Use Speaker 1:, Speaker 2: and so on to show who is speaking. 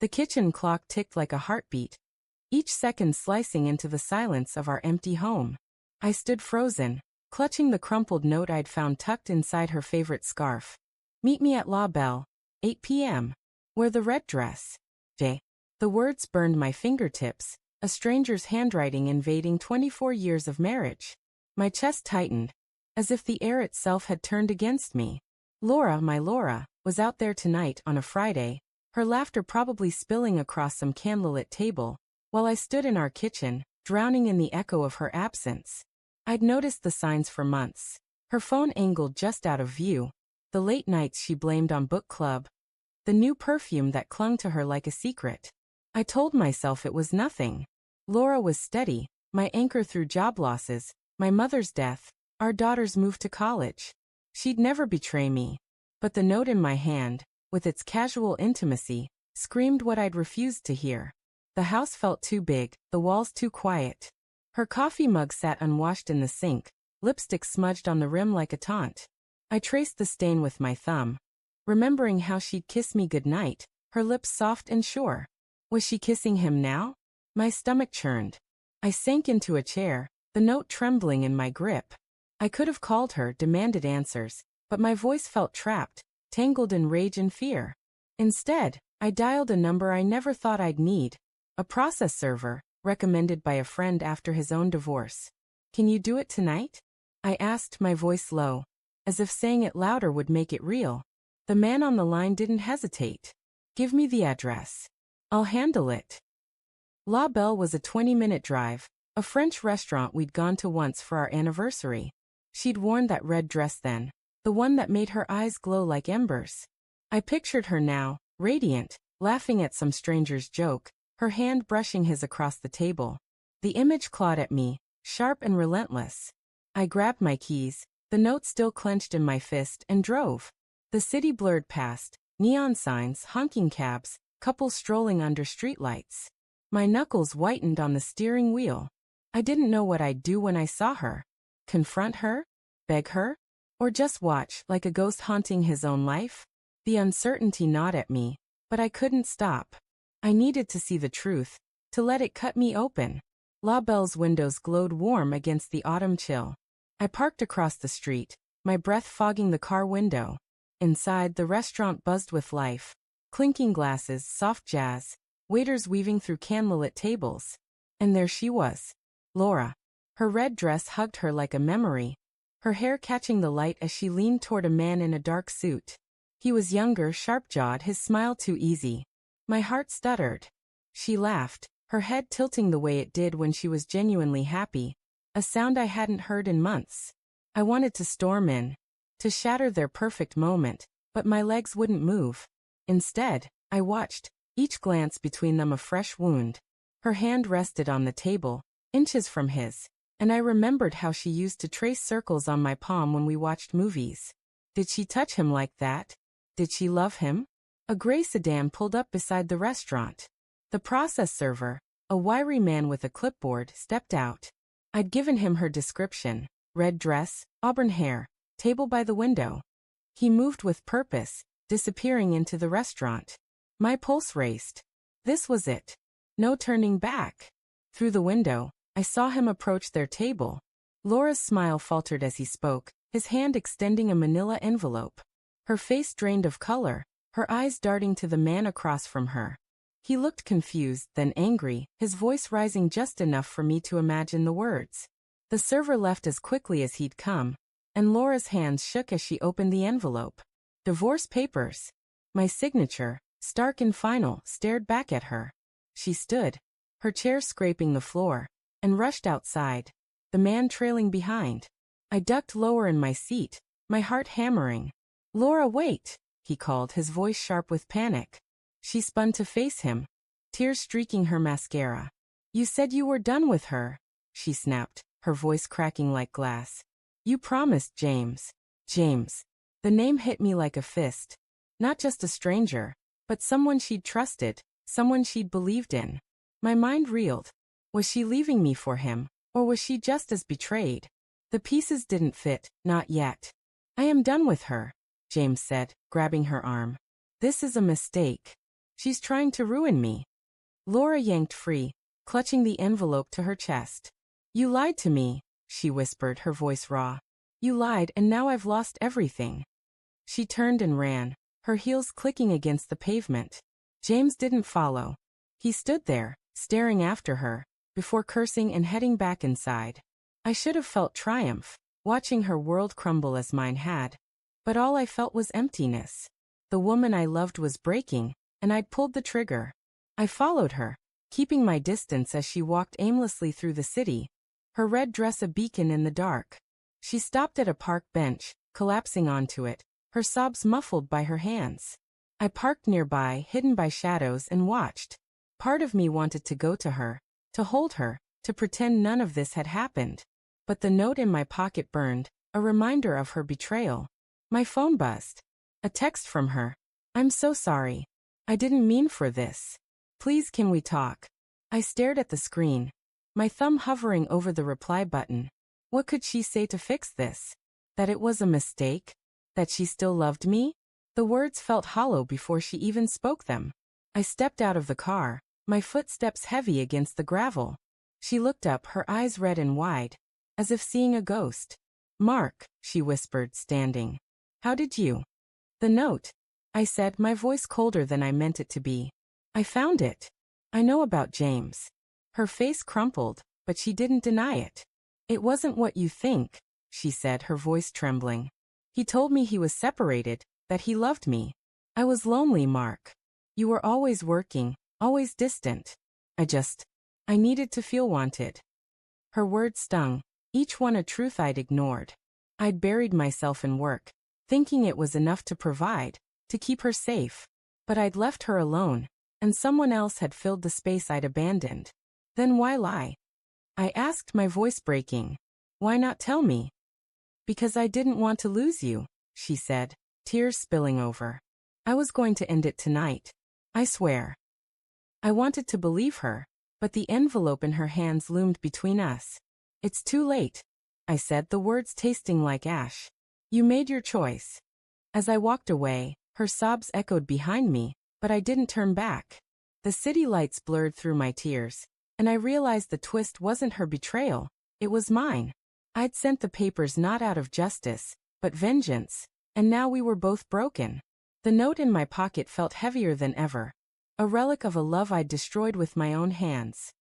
Speaker 1: The kitchen clock ticked like a heartbeat, each second slicing into the silence of our empty home. I stood frozen, clutching the crumpled note I'd found tucked inside her favorite scarf. Meet me at La Belle, 8 p.m. Wear the red dress. J. The words burned my fingertips, a stranger's handwriting invading 24 years of marriage. My chest tightened, as if the air itself had turned against me. Laura, my Laura, was out there tonight on a Friday, her laughter probably spilling across some candlelit table, while I stood in our kitchen, drowning in the echo of her absence. I'd noticed the signs for months. Her phone angled just out of view, the late nights she blamed on book club, the new perfume that clung to her like a secret. I told myself it was nothing. Laura was steady, my anchor through job losses, my mother's death, our daughter's move to college. She'd never betray me. But the note in my hand, with its casual intimacy, screamed what I'd refused to hear. The house felt too big, the walls too quiet. Her coffee mug sat unwashed in the sink, lipstick smudged on the rim like a taunt. I traced the stain with my thumb, remembering how she'd kiss me goodnight, her lips soft and sure. Was she kissing him now? My stomach churned. I sank into a chair, the note trembling in my grip. I could have called her, demanded answers, but my voice felt trapped, tangled in rage and fear. Instead, I dialed a number I never thought I'd need, a process server, recommended by a friend after his own divorce. Can you do it tonight? I asked, my voice low, as if saying it louder would make it real. The man on the line didn't hesitate. Give me the address. I'll handle it. La Belle was a 20-minute drive, a French restaurant we'd gone to once for our anniversary. She'd worn that red dress then, the one that made her eyes glow like embers. I pictured her now, radiant, laughing at some stranger's joke, her hand brushing his across the table. The image clawed at me, sharp and relentless. I grabbed my keys, the note still clenched in my fist, and drove. The city blurred past, neon signs, honking cabs, couples strolling under streetlights. My knuckles whitened on the steering wheel. I didn't know what I'd do when I saw her. Confront her? Beg her? Or just watch, like a ghost haunting his own life? The uncertainty gnawed at me, but I couldn't stop. I needed to see the truth, to let it cut me open. La Belle's windows glowed warm against the autumn chill. I parked across the street, my breath fogging the car window. Inside, the restaurant buzzed with life. Clinking glasses, soft jazz, waiters weaving through candlelit tables. And there she was, Laura. Her red dress hugged her like a memory, her hair catching the light as she leaned toward a man in a dark suit. He was younger, sharp-jawed, his smile too easy. My heart stuttered. She laughed, her head tilting the way it did when she was genuinely happy, a sound I hadn't heard in months. I wanted to storm in, to shatter their perfect moment, but my legs wouldn't move. Instead, I watched, each glance between them a fresh wound. Her hand rested on the table, inches from his, and I remembered how she used to trace circles on my palm when we watched movies. Did she touch him like that? Did she love him? A gray sedan pulled up beside the restaurant. The process server, a wiry man with a clipboard, stepped out. I'd given him her description: red dress, auburn hair, table by the window. He moved with purpose, disappearing into the restaurant. My pulse raced. This was it. No turning back. Through the window, I saw him approach their table. Laura's smile faltered as he spoke, his hand extending a manila envelope. Her face drained of color, her eyes darting to the man across from her. He looked confused, then angry, his voice rising just enough for me to imagine the words. The server left as quickly as he'd come, and Laura's hands shook as she opened the envelope. Divorce papers. My signature, stark and final, stared back at her. She stood, her chair scraping the floor, and rushed outside, the man trailing behind. I ducked lower in my seat, my heart hammering. "Laura, wait," he called, his voice sharp with panic. She spun to face him, tears streaking her mascara. "You said you were done with her," she snapped, her voice cracking like glass. "You promised James." James. The name hit me like a fist. Not just a stranger, but someone she'd trusted, someone she'd believed in. My mind reeled. Was she leaving me for him, or was she just as betrayed? The pieces didn't fit, not yet. "I am done with her," James said, grabbing her arm. "This is a mistake." She's trying to ruin me. Laura yanked free, clutching the envelope to her chest. You lied to me, she whispered, her voice raw. You lied, and now I've lost everything. She turned and ran, her heels clicking against the pavement. James didn't follow. He stood there, staring after her, before cursing and heading back inside. I should have felt triumph, watching her world crumble as mine had. But all I felt was emptiness. The woman I loved was breaking, and I'd pulled the trigger. I followed her, keeping my distance as she walked aimlessly through the city, her red dress a beacon in the dark. She stopped at a park bench, collapsing onto it, her sobs muffled by her hands. I parked nearby, hidden by shadows, and watched. Part of me wanted to go to her, to hold her, to pretend none of this had happened. But the note in my pocket burned, a reminder of her betrayal. My phone buzzed. A text from her. I'm so sorry. I didn't mean for this. Please, can we talk? I stared at the screen, my thumb hovering over the reply button. What could she say to fix this? That it was a mistake? That she still loved me? The words felt hollow before she even spoke them. I stepped out of the car, my footsteps heavy against the gravel. She looked up, her eyes red and wide, as if seeing a ghost. Mark, she whispered, standing. How did you? The note, I said, my voice colder than I meant it to be. I found it. I know about James. Her face crumpled, but she didn't deny it. It wasn't what you think, she said, her voice trembling. He told me he was separated, that he loved me. I was lonely, Mark. You were always working, always distant. I needed to feel wanted. Her words stung, each one a truth I'd ignored. I'd buried myself in work, thinking it was enough to provide, to keep her safe. But I'd left her alone, and someone else had filled the space I'd abandoned. Then why lie? I asked, my voice breaking. Why not tell me? Because I didn't want to lose you, she said, tears spilling over. I was going to end it tonight. I swear. I wanted to believe her, but the envelope in her hands loomed between us. It's too late, I said, the words tasting like ash. You made your choice. As I walked away, her sobs echoed behind me, but I didn't turn back. The city lights blurred through my tears, and I realized the twist wasn't her betrayal, it was mine. I'd sent the papers not out of justice, but vengeance, and now we were both broken. The note in my pocket felt heavier than ever, a relic of a love I'd destroyed with my own hands.